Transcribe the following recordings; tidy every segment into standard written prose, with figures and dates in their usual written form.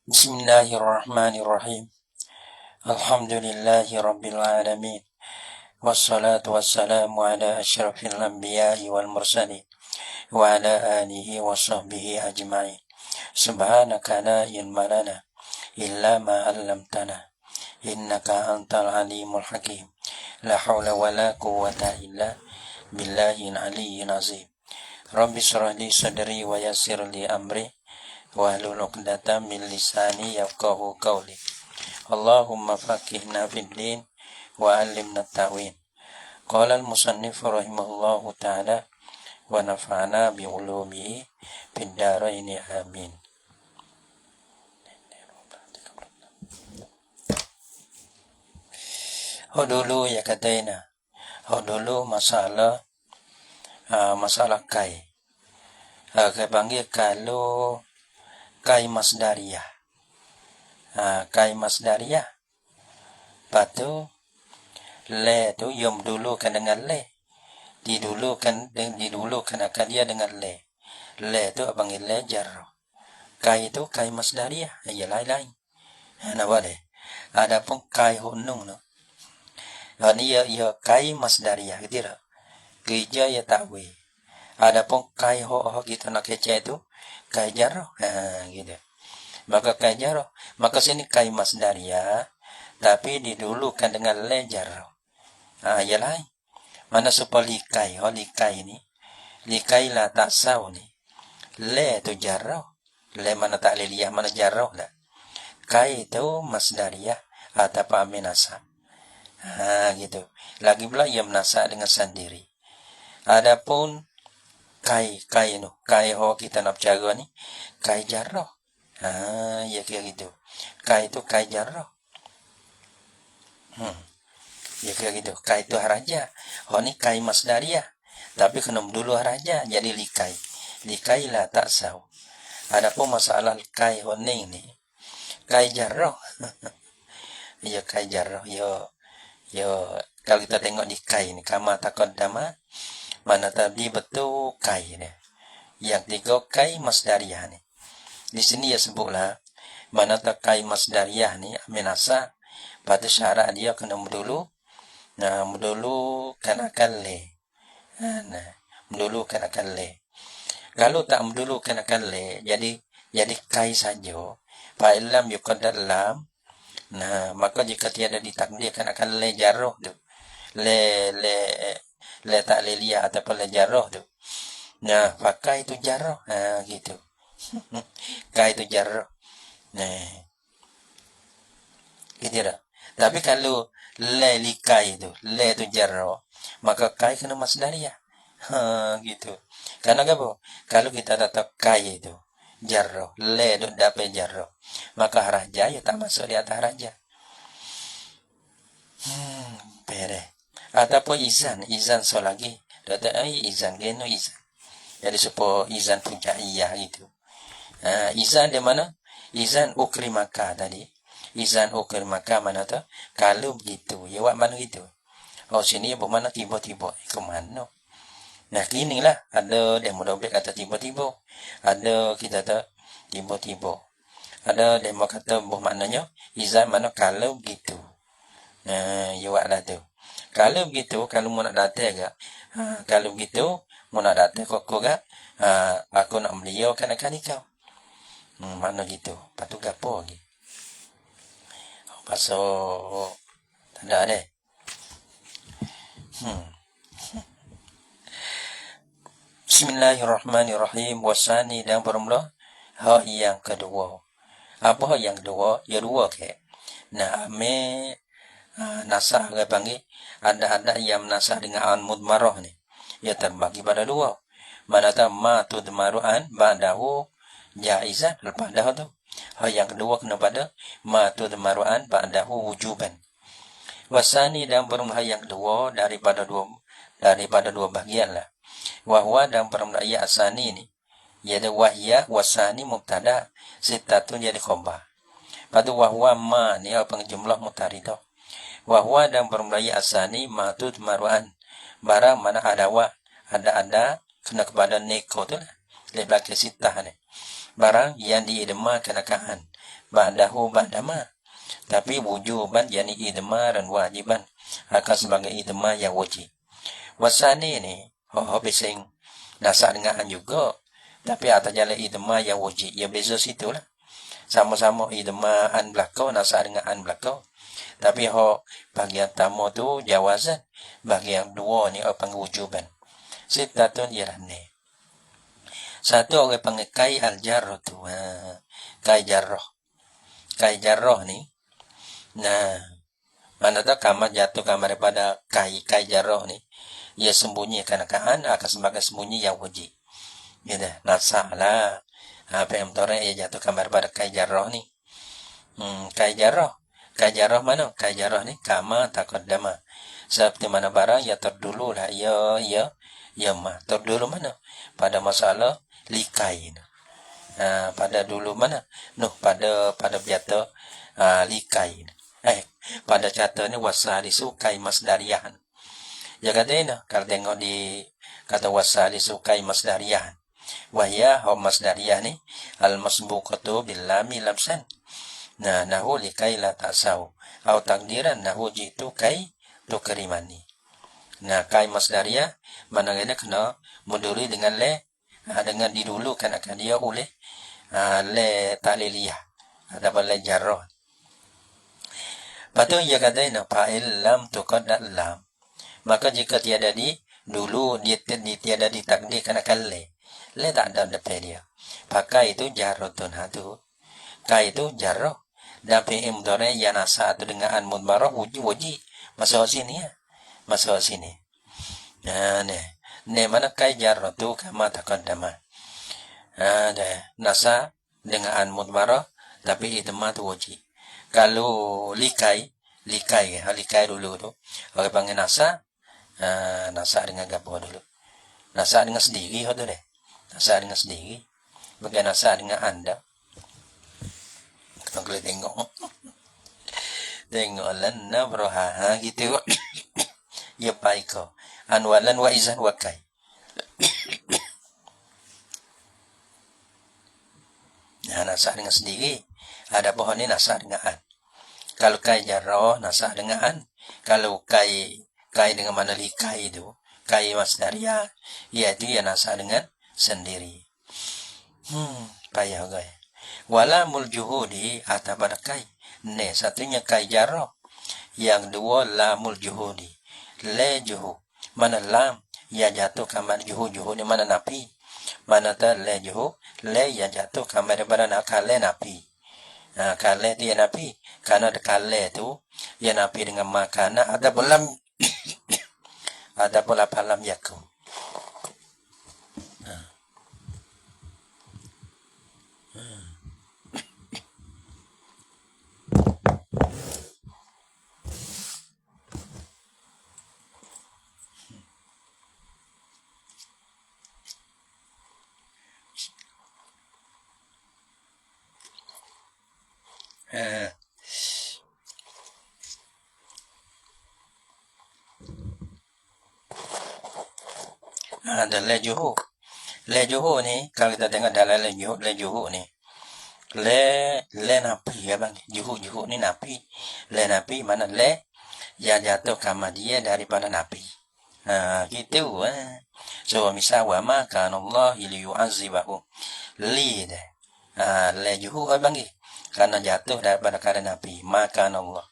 Bismillahirrahmanirrahim. Alhamdulillahi rabbil alamin. Wassalatu wassalamu ala asyrafil anbiya'i wal mursalin wa ala alihi wa sahbihi ajma'in. Subhanaka la ilma lana illa ma 'allamtana innaka antal alimul hakim. La haula wa la quwwata illa billahil aliyyil azim. Rabbi shrah li sadri wa yassir li amri wahlul 'uqdatam min lisani yafqahu qawli. Allahumma faqihna fid din wa 'allimna at-ta'wil. Qala al-musannif rahimahullahu ta'ala wa nafa'ana bi ulumihi fid dharain amin. Dulu ya kataina. Dulu masalah kai. Kai panggil kalau kai masdariyah. Kai masdariyah. Patu le tu yom dulu kan dengan le. Didulukan akan dia dengan le. Le tu panggil le jar. Kai itu kai masdariyah. Ya lain-lain. Nampak deh. Adapun kai hunung no. Ini ya kai masdariyah gitu lah. Gereja ya takwi. Adapun kai ho kita nak kece itu kai jarro. Gitu. Maka kai jarro. Maka sini kai masdariyah. Tapi didulukan dengan le jarro. Ya lain. Mana supaya likai. Likai ini. Likai lah tak sah ni. Le itu jarro. Le mana tak liliyah. Mana jarro lah. Kai itu masdariyah. Atau aminasa. Gitu. Lagi pula ia menasa dengan sendiri. Adapun kai ho kita nak jaga ni kai jarrah. Ya kayak gitu. Kai itu kai jarrah. Ya kayak gitu. Kai itu haraja. Ni kai masdariyah. Tapi kena dulu haraja jadi likai. Likai lah tak sah. Adapun masalah kai ni kai jarrah. Ya kai jarrah. Yo kalau kita tengok di kai ni kama taqaddama mana tadi betul kai ni. Yang tiga kai masdariyah ni. Di sini ya sebutlah mana tak kai masdariyah ni aminasa pada syarat dia kena mendulu. Mendulu kenakan le. Mendulu kenakan le. Kalau tak mendulu kenakan le jadi kai saja. Fa illam yuqaddar lam. Maka jika tiada ditakdirkan akan le jarroh tu. Le tak liliyah ataupun le jarroh tu. Pakai itu jarroh. Gitu. Kai itu jarroh. Gitu dah. Tapi kalau le likai itu, le itu jarroh, maka kai kena masdariyah. Gitu. Karena apa? Kalau kita tetap kai itu jarroh, le itu dapat jarroh, maka haraja ya tak masuk di atas haraja. Pere. Ataupun izan so lagi. Izan geno izan. Jadi supaya izan fujaiyah gitu. Izan di mana? Izan ukrimaka tadi. Izan ukrimaka mana tu? Kalau begitu, ya wak mana gitu. Sini bermana tiba-tiba. Kemana? Kini lah. Ada demo dobek kata tiba-tiba. Ada kita tak tiba-tiba. Ada demo kata bermaknanya izan mana kalau begitu. Ya wak lah tu. Kalau begitu, kalau mau nak datang ke, kalau begitu, mau nak datang kok ke, aku nak beliau kan akan kau. Mana gitu. Patu gapo lagi. Pasal tak ada deh. Bismillahirrahmanirrahim. Wasani dan bermula yang kedua. Apa yang kedua? Ya dua ke. Nasah ke panggil. Ada yang nasah dengan an mudmarah ni. Ya terbagi pada dua. Mana tak ma tudmaru'an ba'dahu jaizan. Lepas dah tu. Yang kedua kena pada ma tudmaru'an ba'dahu wujuban. Wasani dan bermula yang kedua daripada dua bahagian lah. Wahwa dan bermula asani ni. Iaitu wahya wasani mubtada. Sitatun jadi khabar. Pada wahwa ma ni apa jumlah mutaridah. Wahwa dan bermula asani ma tudmaru'an. Barang mana ada kena kepada neko tu lah. Lebih belakang sitah ni. barang yang diidmakan akan ba'dahu ba'dama, tapi wujuban yani idmaran wajiban akan sebagai idmar yang wajib. Wasani ni bising dasar dengan an juga, tapi atas jalan idmar yang wajib. Ya beza situ lah. Sama-sama idmar an belakang, dasar dengan an belakang. Tapi bagian tamu tu jawazan, bagian dua ni panggil wujuban. Sitatun ialah ni. Satu orang panggil kai al-jarrah tu. Kai jarrah. Kai jarrah ni. Nah, mana tahu kamar jatuh kamar daripada kai jarrah ni. Ia sembunyi kenakaan akan sebagai sembunyi yang wajib. Ya dah, nasak lah. Apa yang torek ia jatuh kamar daripada kai jarrah ni. Kai jarrah. Kai jarrah mana? Kai jarrah ni kama taqaddama. Seperti mana barang ya terdulu lah. Ya mah. Terdulu mana? Pada masalah likai. Pada dulu mana? Pada biata likai. Pada cata ni wasalisu kai masdariyahan. Ya kata kalau tengok di kata wasalisu kai masdariyahan. Wahya masdariyah ni al-masbuqatu bil lami lamsan. Nah, nahu likai la ta'sau. Au takdiran nahu jitu kai tukerimani. Nah, kai masdariyah mana kena muduri dengan le, dengan didulukan akan dia oleh le ta'liliyah ataupun le jarrah. Lepas ia kata fa'il lam tuqaddar lam. Maka jika tiada di dulu dia tiada ditakdirkan akan le tak ada depan dia. Pakai itu jarratun hatu. Kai itu jarrah. Dan fi'il mudhari' yang nasa itu dengan an mudmarah wajib masuk sini ya. Masuk sini. Nah, ni mana kai jarrah tu kama taqaddama. Nasa dengan an mudmarah tapi itma tu wajib. Kalau likai dulu tu orang panggil nasa. Nasa dengan gapo dulu. Nasa dengan sendiri tu deh. Nasa dengan sendiri. Bukan nasa dengan anda. Kita boleh tengok lan nabraha gitu. Ya baik kau. Anwalan wa izan wa kai. Nasa dengan sendiri. Ada pohon ni nasa dengan an. Kalau kai jarrah nasa dengan an. Kalau kai dengan mana likai itu, kai masdariyah, iaitu ia nasa dengan sendiri. Payah guys. Wala mul juhudi atau pada kai. Satunya kai jarrah. Yang dua lamul juhudi. Le juhu. Mana lam yang jatuh kamar juhu ni mana napi. Mana tak le juhu. Le yang jatuh kamar daripada nakale napi. Kale dia napi. Karena kale tu yang napi dengan makanan ada belam. Ada pula palam yakum. Ada lejuhu. Lejuhu ni kalau kita tengok dalam lejuhu ni. Le napi ya bang. Juhu ni napi. Le napi mana le yang jatuh kama dia daripada napi. Gitu. So misal wa ma kana Allah liyu'azibahu. Li deh. Lejuhu bang. Karena jatuh daripada karena napi. Maka Allah.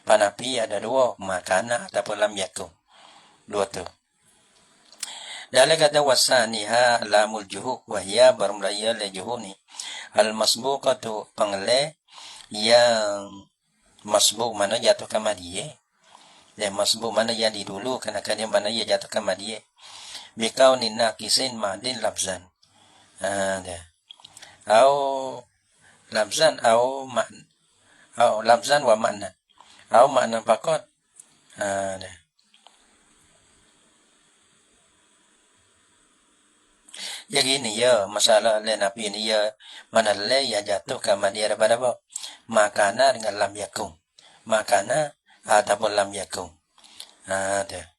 Panapi ada dua. Makana ataupun lam yakum. Dua tu. Dalam kata wasaniha lamul juhu. Wahya bermulaya le juhu ni. Al-masbuqatu pangle. Yang masbuk mana jatuh ke dia. Yang masbuk mana yang didulu. Kerana yang mana ia jatuh ke dia. Bikau ni nakisin ma'din labzan. Au labzan au makna. Au labzan wa makna. Au makna pakot. Ya gini ya, masalah le nabi ni ya, mana le yang jatuh ke dia daripada apa? Makana dengan lam yakung. Makana ataupun lam yakung. Ada.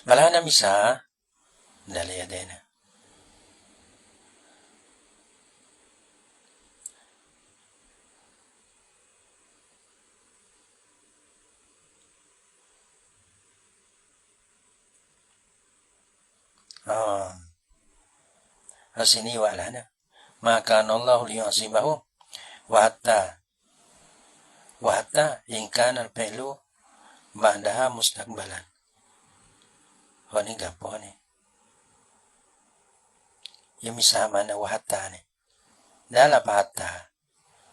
Malah bisa Dali adena. Oh, sini wala na. Maka Allah liyu'azibahum wa hatta in kana al-fi'lu ba'daha mustaqbalan. Oh, ni gapo ni. Yung misa mana wa hatta ni. Dala pa hatta.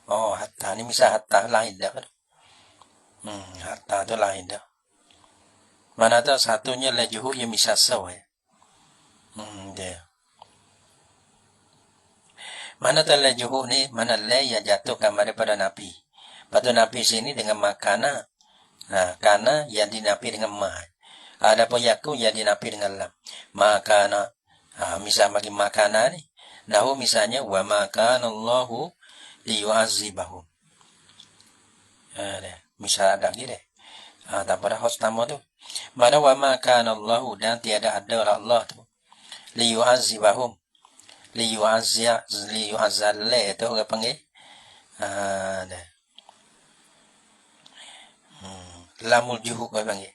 Oh, hatta ni misa hatta lain dah. Hatta tu lain dah. Mana tu satunya lajuhu yang misa sawa ya. Dia. Mana tu lajuhu ni, mana le yang jatuh daripada Nabi. Patu Nabi sini dengan makana. Nah, kana yang dinapi dengan ma. Ada pun yaku yang dinapi dengan lam. Makana. Misal bagi makana ni. Nahu misalnya wa makana Allahu liyu'azibahum. Misal ada lagi deh. Tak pada host tamu tu. Mana wa makana Allahu dan tiada ada Allah tu. Liyu'azibahum. Liyu'azzalle itu orang panggil. Lamul juhud orang panggil.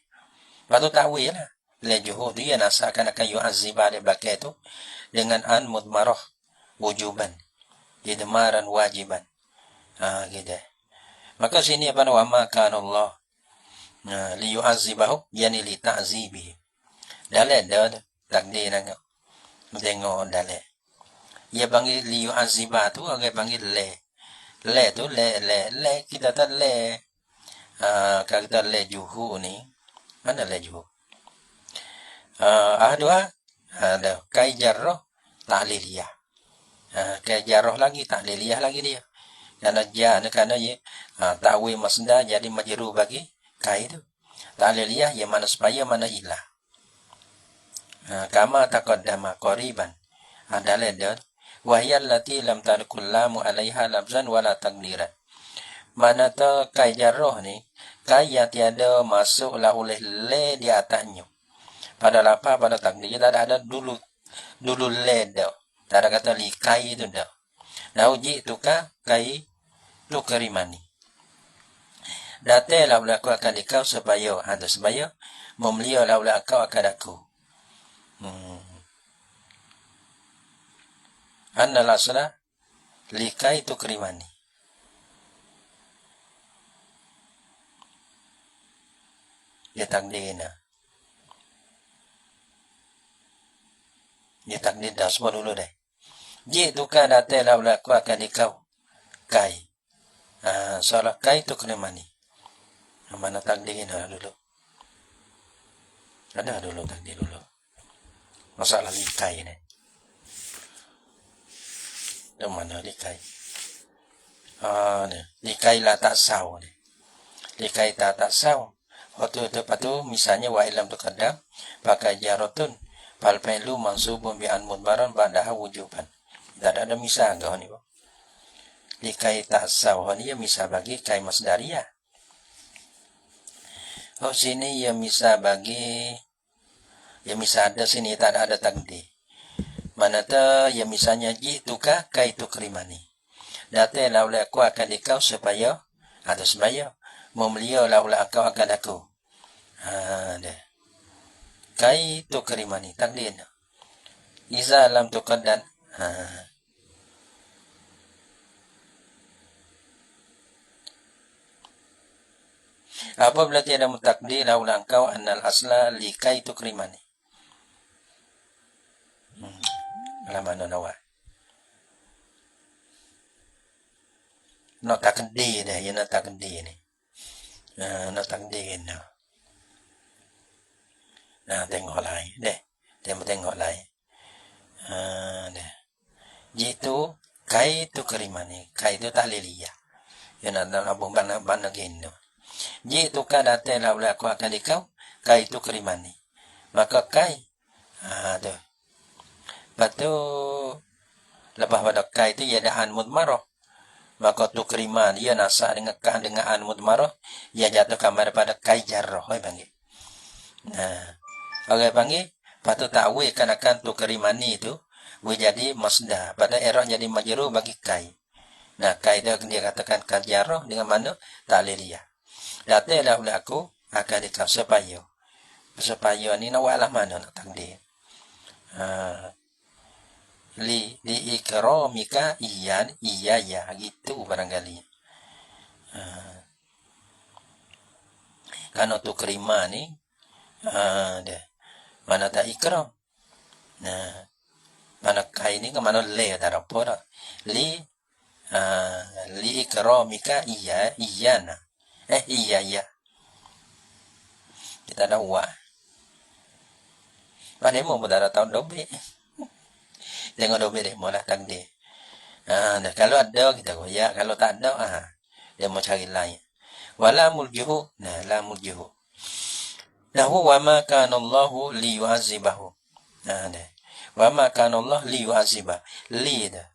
Lepas tu takwil lah. Le juhud dia nasakan akan yu'azzibah di belakang itu. Dengan an mudmarah wujuban. Idmaran wajiban. Gitu. Maka sini apa nama makana Allah. Liyu'azzibahum. Yani li ta'zibi. Dalam dah takdir nak. Tengok dalam. Ia panggil liyu'azzibah tu orang panggil le. Le tu le kita tak le. Kalau kita le juhu ni. Mana le juhu? Dua. Ada kai jarrah ta'liliyah. Kai jarrah lagi ta'liliyah lagi dia. Kerana ye ta'wil masdar jadi majrur bagi kai tu. Ta'liliyah yang mana supaya mana ilah. Kama taqaddama qariban. Adalah dia. Wahyal lati lam tarkul lamu alaiha labzan wala takdiran. Mana tu kai jarrah ni, kai yang tiada masuklah oleh le di atasnya. Pada apa? Pada takdir. Tak ada dulu le dah. Tak ada kata li kai itu dah. Nah uji itu kah kai tu kerimani. Datang lah aku akan dikau supaya ada supaya memelia lah aku akan aku. Anna lasla likai tu kerimani. Dia takdirnya. Dia takdir dah semua dulu deh. Jik tu kan datang lah aku akan dikau kai. Soal kai tu kerimani. Mana takdirnya dulu. Ada dulu takdir dulu. Masalah likai ni. Di mana likai? Likai lah tak saw ni. Likai tak saw. Waktu itu patu misalnya wa ilam tu kadang pakai jaratun fal fi'lu mansubun bi an mudmaran ba'daha wujuban. Tak ada misal kau ni. Likai tak saw ni ya misal bagi kai masdariyah. Sini ya misal bagi ya misal ada sini tak ada takdir. Mana tu ya misalnya jitukah kai tu kerimani. Datang laulah aku akan dikau supaya ada sebaya memelia laulah aku akan aku. Dah. Kai tu kerimani takdir. Iza lam tuqaddan. Apabila tiada mutakdir laulah engkau annal asla li kai tu kerimani. Lama nawa. Nó tak di dah, ya nak tak di ni. Nak tak di ni. Tengok lain deh. Tengok lain. Deh. Jitu kai tu kerimani, kai tu tahliliyah. Ya nak abang bana gini. Jitu kan datang lah aku akan dikau, kai tu kerimani. Maka kai, tu. Lepas tu, lepas pada kai tu, ia ada an mudmarah. Maka tu keriman, ia nasa dengan an mudmarah, ia jatuhkan daripada kai jarrah. Orang panggil, Patut ta'wil akan tu kerimani itu jadi masdar. Pada i'rab jadi majrur bagi kai. Nah, kai dia katakan kajarah dengan mana ta'liliyah. Datanglah oleh aku akan dikau supaya ni nak buat lah mana nak takdir. Li ikramika iya ya gitu barangkali. Kan tu kerima ni deh. Mana tak ikram. Nah, mana kai ni ke mana le tak apa dah. Li ikramika iya na. Iya ya. Kita dah buat. Pada mau berdarah tahun dobe. Tengok dobe deh mula takdir. Kalau ada kita goyak, kalau tak ada dia mau cari lain. Wala muljuhu. Nah, la muljuhu. Lahu wa ma kana Allahu li yu'azibahu. Wa ma kana Allah li yu'azibah. Li dah.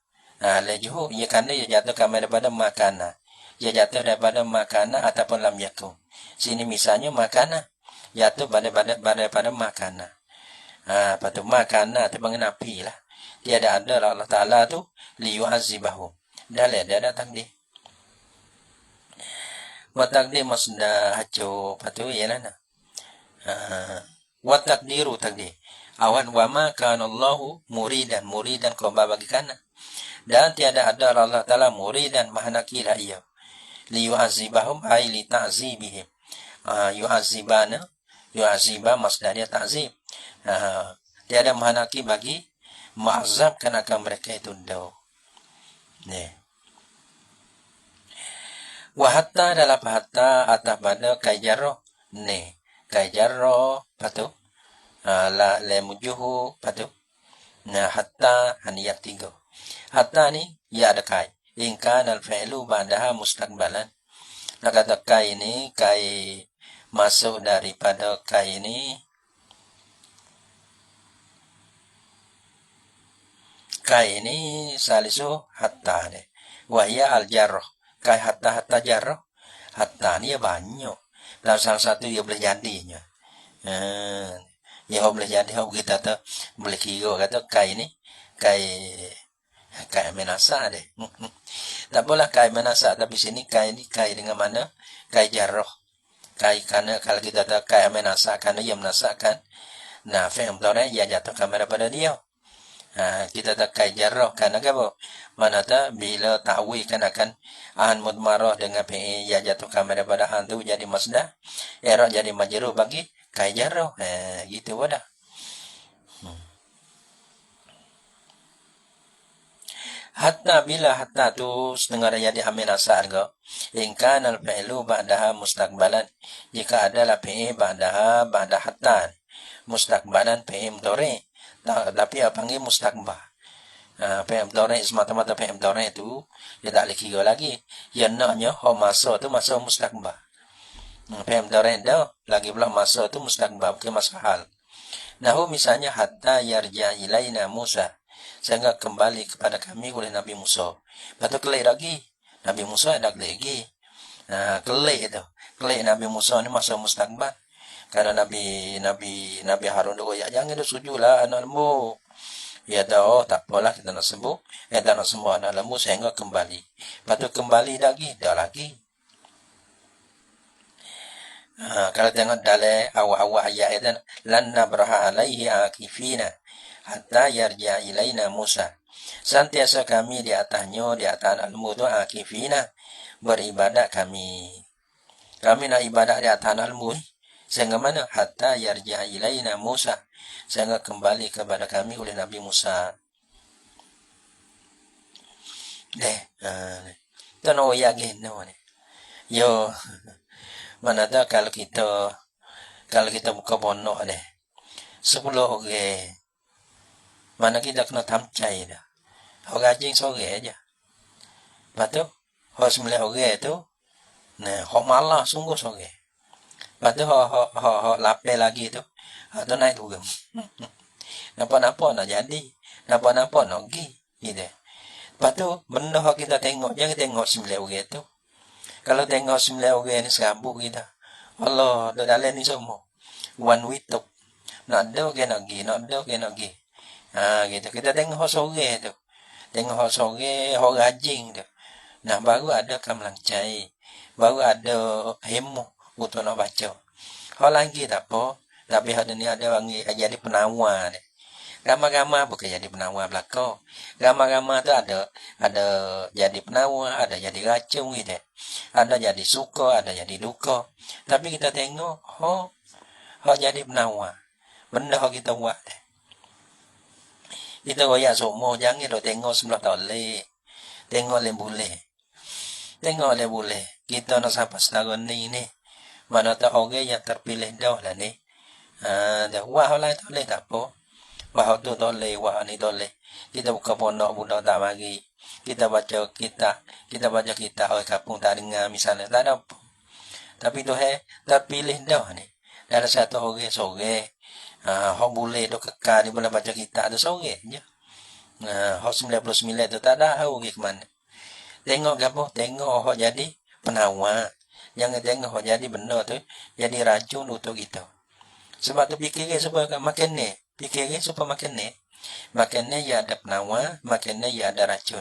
Lajuhu ia kerana ia jatuh daripada makana. Ia jatuh daripada makana ataupun lam yakun. Sini misalnya makana jatuh daripada makana. Lepas tu makana tu mengenapi lah. Tiada ada Allah Ta'ala tu liyu'azibahu. Dah lihat dia datang dia. Wa takdir masdar hacu. Lepas tu ialah nak. Wa takdiru takdir. Awan wa ma kana Allahu muridan khabar bagi kana. Dan tiada ada Allah Ta'ala muridan mahanaki lah ia. Liyu'azibahum ay li ta'zibihim. Yu'azibah masdarnya ta'zib. Tiada mahanaki bagi ma'azabkan akan mereka itu dah. Wa hatta dalam hatta atas pada kaijarroh. Kaijarroh patu. La mujuhu patu. Hatta haniyat 3. Hatta ni ya ada kai. In kana al-fi'lu ba'daha mustaqbalan. Nak kata kai ni kai masuk daripada kai ni. Kai ini salisu hatta ni. Wahya al-jarrah. Kai hatta jarrah. Hatta ni banyak. Dalam salah satu dia boleh jadinya. Yang boleh jadi kita tu boleh kira kata kai ni kai menasa deh. Tak boleh kai menasa tapi sini kai ni kai dengan mana? Kai jarrah. Kai karena kalau kita tahu kai menasa karena ia menasakan. Nah, fi'il mudhari' ia jatuh kepada dia. Kita tak kai jarrah kan apa? Mana tak bila ta'wil kan akan an mudmarah dengan fi'il ya jatuh kepada an tu jadi masdar. I'rab jadi majrur bagi kai jarrah. Gitu wadah. Hatta bila hatta tu setengah jadi amil asal ke. In kana al-fi'lu ba'daha mustaqbalan. Jika adalah fi'il ba'da hatta. Mustaqbalan fi'il mudhari'. Tapi apa panggil mustaqbal. Fi'il mudhari' semata-mata fi'il mudhari' itu dia tak boleh kira lagi. Yang naknya masa tu masa mustaqbal. Fi'il mudhari' dah lagi pula masa tu mustaqbal bukan masa hal. Nahu misalnya hatta yarja ilaina Musa. Sehingga kembali kepada kami oleh Nabi Musa. Lepas tu kelih lagi. Nabi Musa ada kelih lagi. Kelih tu. Kelih Nabi Musa ni masa mustaqbal. Karena Nabi Harun tu ya jangan dia sujudlah anak lembu. Ya dah tak apalah kita nak sembuh. Kita nak sembuh anak lembu sehingga kembali. Lepas tu kembali lagi, dah lagi. Kalau tengok dalam awal-awal ayat dan lan nabraha alaihi akifina hatta yarja ilaina Musa. Santiasa kami di atasnya, di atas lembu tu akifina beribadat kami. Kami nak ibadat di atas lembu ni. Sehingga mana? Hatta yarja ilaina Musa. Sehingga kembali kepada kami oleh Nabi Musa. Tu nak yakin ni. Yo, mana tahu kalau kita buka bonok deh. 10 orang. Mana kita kena tamcai dah. Orang jing sore aja. Lepas tu, orang 9 orang tu, hok malah sungguh sore. Lepas tu, hok lapar lagi tu, tu naik turun. Nampak-nampak nak jadi. Nampak-nampak nak pergi. Gitu. Lepas tu, benda hok kita tengok, jangan tengok 9 orang tu. Kalau tengok 9 orang ni serabut kita. Allah, dalam ni semua. One wituk. Nak do ke nak gi, nak do ke nak gi. Gitu. Kita tengok sore tu. Tengok sore, orang rajin tu. Nah, baru ada kamalang cai. Baru ada hemo untuk nak baca. Hal lagi tak apa. Tapi hari ni ada orang jadi penawar ni. Ramai-ramai bukan jadi penawar belakang. Ramai-ramai tu ada jadi penawar, ada jadi racun gitu. Ada jadi suka, ada jadi duka. Tapi kita tengok, jadi penawar. Benda kita buat. Kita royak semua, jangan dok tengok sebelah toleh. Tengok le boleh. Tengok le boleh. Kita nak sampai setahun ni. Mana tak orang yang terpilih dah lah ni. Dah wah lah toleh tak apa. Wah tu toleh, wah ni toleh. Kita buka pondok budak tak mari. Kita baca kita orang kampung tak dengar misalnya. Tak ada apa. Tapi tu terpilih dah ni. Ada satu orang sore. Hok boleh dok kekal di boleh baca kitab tu sore je. Hok 99 tu tak ada tahu pergi ke mana. Tengok gapo? Tengok hok jadi penawar. Jangan tengok hok jadi benda tu jadi racun untuk kita. Sebab tu fikirnya supaya makan ni. Fikirnya supaya makan ni. Makan ni ya ada penawar, makan ni ya ada racun.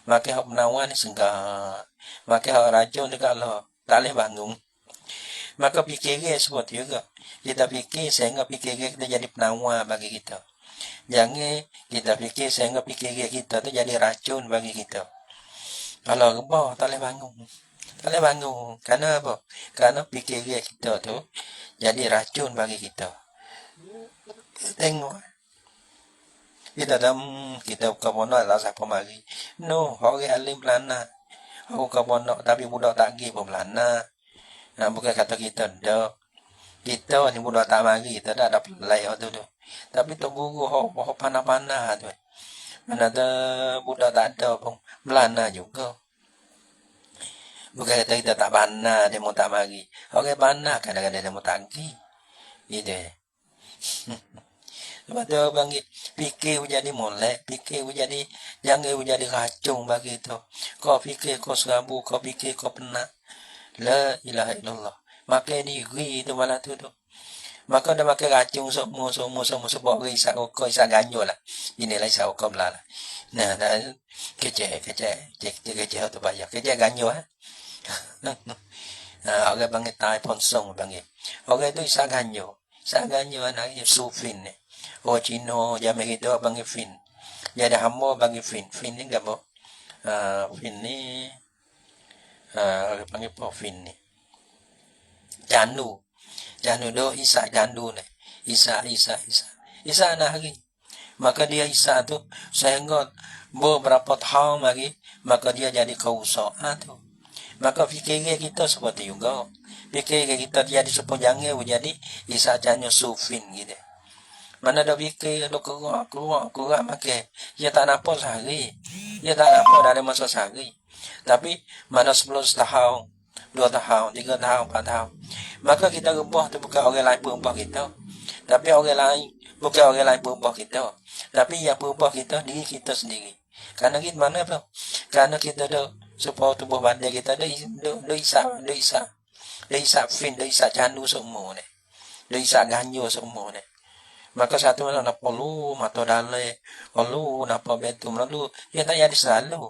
Makan hok penawar ni segar. Makan hok racun ni kalau tak boleh bangun. Maka fikirnya seperti juga. Kita fikir sehingga fikirnya kita jadi penawar bagi kita. Jangan kita fikir sehingga fikirnya kita tu jadi racun bagi kita. Kalau rebah tak boleh bangun. Tak boleh bangun. Kerana apa? Kerana fikirnya kita tu jadi racun bagi kita. Tengok. Kita buka pondok tak siapa mari. No, orang alim pelana. Aku buka pondok tapi budak tak pergi pun pelana. Bukan kata kita dah. Kita ni budak tak mari, kita dah ada pelai waktu tu. Tapi tu guru hok panah-panah tu. Mana tu budak tak ada pun melana juga. Bukan kata kita tak panah, dia mau tak mari. Orang panah kadang-kadang dia mau tak pergi. Gitu. Sebab tu bagi fikir jadi molek, fikir jadi jangan jadi racun bagi tu. Kau fikir kau serabu, kau fikir kau penat. La ilaha illallah. Makan diri tu malah tu. Maka dah makan racun semua sebab risau kau isap ganjol lah. Inilah isap kau belah lah. Nah, dah kecek tu bayar. Kecek ganjol ha. Orang panggil tai ponsong panggil. Orang tu isap ganjol. Isap ganjol anaknya sufin ni. Orang Cina zaman kita panggil fin. Jadi hamba panggil fin. Fin ni apa? Fin ni orang panggil apa fin ni? Jandu do Isa jandu ni. Isa anak hari. Maka dia Isa tu sehingga beberapa tahun lagi maka dia jadi kausa tu. Maka fikirnya kita seperti juga. Fikirnya kita jadi sepanjangnya jadi Isa jangan sufin gitu. Mana ada fikir ada keluar makan. Dia tak nampak sehari. Dia tak nampak dari masa sehari. Tapi mana 10 tahun, 2 tahun, 3 tahun, 4 tahun. Maka kita rubah tu bukan orang lain perubah kita. Tapi orang lain, bukan orang lain perubah kita. Tapi yang perubah kita, diri kita sendiri. Karena kita mana apa? Karena kita ada supaya tubuh badan kita ada isap fin, ada isap candu semua ni. Ada isap ganyo semua ni. Maka satu mana nak perlu, mata dalai, perlu, nak apa betul, lalu, dia tak jadi selalu.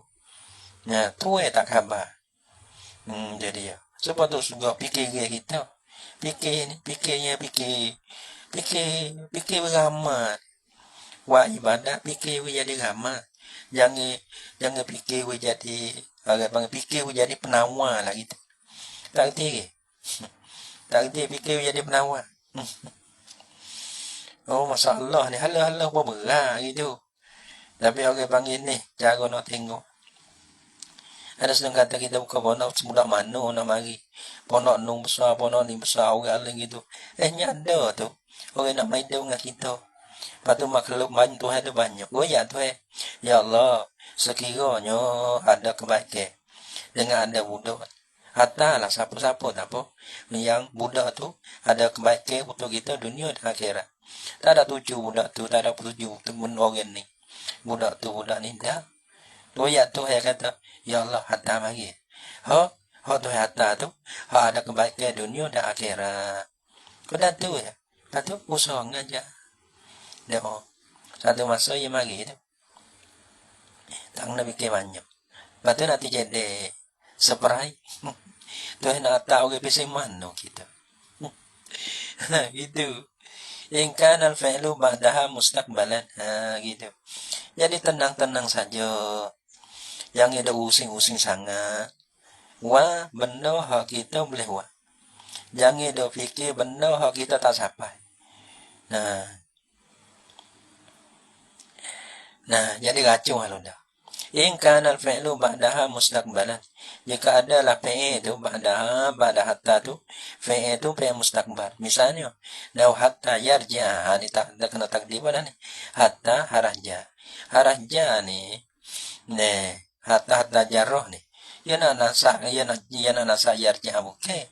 Nah, tu tak khabar. Jadi ya. Sebab tu juga fikir kita. Fikirnya beramal. Wah ibadat fikir jadi ramal. Jangan fikir jadi fikir jadi penawar lah gitu. Tak kerti ke? Tak kerti fikir jadi penawar. Oh masalah ni halah apa berat gitu. Tapi orang panggil ni cara nak tengok. Ada sedang kata kita buka pondok semudah mana nak mari. Pondok nung besar, pondok ni besar, orang lain gitu. Nyada tu. Orang nak main dengan kita. Lepas tu makhluk main Tuhan tu banyak. Oh ya Tuhan. Ya Allah. Sekiranya ada kebaikan. Dengan ada budak. Hatta lah siapa-siapa tak apa. Yang budak tu ada kebaikan untuk kita dunia dan akhirat. Tak ada tuju budak tu. Tak ada tuju temen orang ni. Budak tu budak ni dah. Oh ya Tuhan kata. Ya Allah hatta mari. Tuhan hatta tu. Ada kebaikan dunia dan akhirat. Kau dah tu ya. Lepas tu usang aja. Doa. Satu masa ia mari tu. Tak nak fikir banyak. Lepas tu nanti jadi seperai. Tu nak tahu ke pasal mana kita. Gitu. In kana al-fi'lu ba'daha mustaqbalan. Gitu. Jadi tenang-tenang saja. Yang ada using-using sangat. Wah, benda hak kita boleh buat. Jangan ada fikir benda hak kita tak sampai. Nah, jadi racun hal dah. In kana al-fi'lu ba'daha mustaqbalan. Jika adalah fi'il itu ba'daha, ba'da hatta tu, fi'il itu fi'il mustaqbal. Misalnya, lau hatta yarja, ini tak kena takdir pada ni. Hatta haraja. Haraja ni, hatta jarroh ni. Ya nak nasa yarja bukan.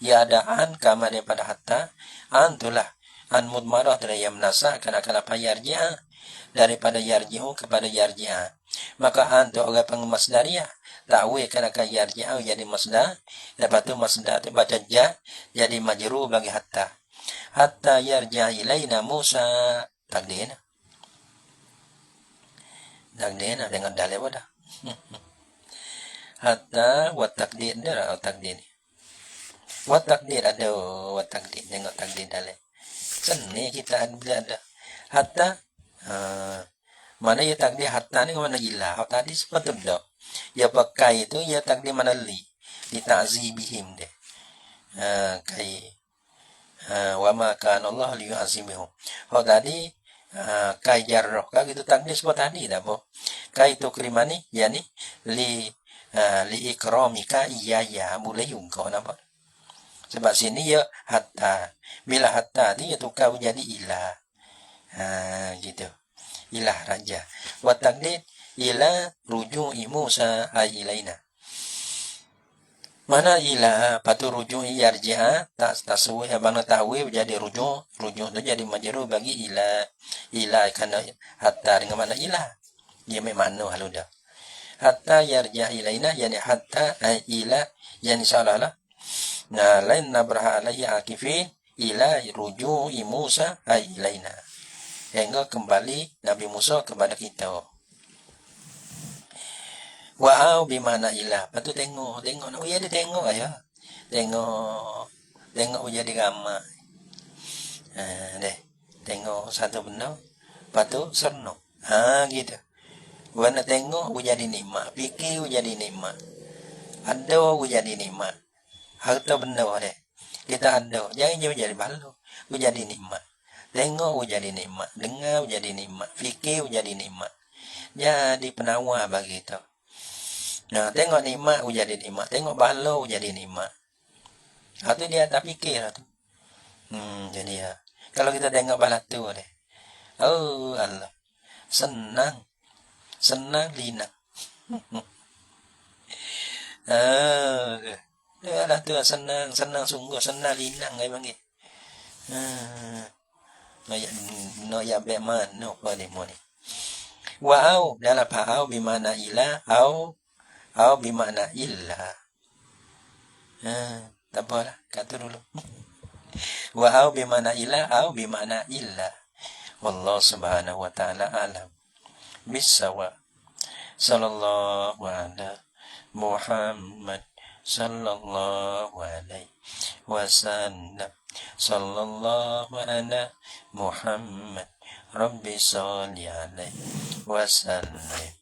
Ya ada an kama daripada hatta, antulah an mudmarah dari yang nasa kena apa yarja daripada yarji'u kepada yarji'a. Maka antu orang pengemas dariyah ta'wil kena yarji'u jadi masdar. Lepas tu masdar tu baca ja jadi majrur bagi hatta. Hatta yarja' ilaina Musa takdirna dengan dalil pada. Hatta wa takdir dia takdir ni. Wa takdir ada wa takdir tengok takdir dalil. Seni kita ada hatta mana ya takdir hatta ni mana ilah. Tadi sepatutnya ya pakai itu ya takdir mana li ta'zibihim deh. Kai wa ma kana Allah liyu'azibihum. Tadi kai jarrah kan itu takdir sebab tadi dah apa. Kai tu kerimani yani li ikramika iya boleh juga nampak. Sebab sini ya hatta. Bila hatta ni ya tukar jadi ilah. Gitu. Ilah raja. Wa takdir ila ruju'i Musa ilaina. Mana ilah patu ruju'i yarji'a tak tasawih abang tahu jadi rujuk tu jadi majrur bagi ilah kerana hatta dengan mana ilah. Dia memang mana halu dah. Hatta yarji'a ilaina yani hatta ila yani salah. Nah lain nabraha alaihi akifin ila ruju'i Musa ilaina. Hingga kembali Nabi Musa kepada kita. Wa'au bimana ilah. Lepas tu tengok. Nak dia tengok ya. Tengok jadi ramai. Tengok satu benda. Lepas tu seronok. Gitu. Warna tengok jadi nikmat. Fikir jadi nikmat. Ada jadi nikmat. Harta benda deh. Kita ada. Jangan jadi balu. Jadi nikmat. Tengok jadi nikmat, dengar jadi nikmat, fikir jadi nikmat. Jadi penawar bagi kita. Nah, tengok nikmat jadi nikmat, tengok balau jadi nikmat. Itu dia tak fikir lah tu. Jadi ya. Kalau kita tengok balau tu deh. Oh Allah. Senang linang. Lah tu senang sungguh, senang linang memang gitu. No ya be man no pa ni mo ni. Wa au dalam au bimana ila au bimana illa. Tak apalah kata dulu. Wa au bimana ila au bimana illa. Wallahu subhanahu wa ta'ala alam. Bisawa. Sallallahu ala Muhammad sallallahu alaihi wasallam. Sallallahu ala Muhammad Rabbi salli alaihi wasallam.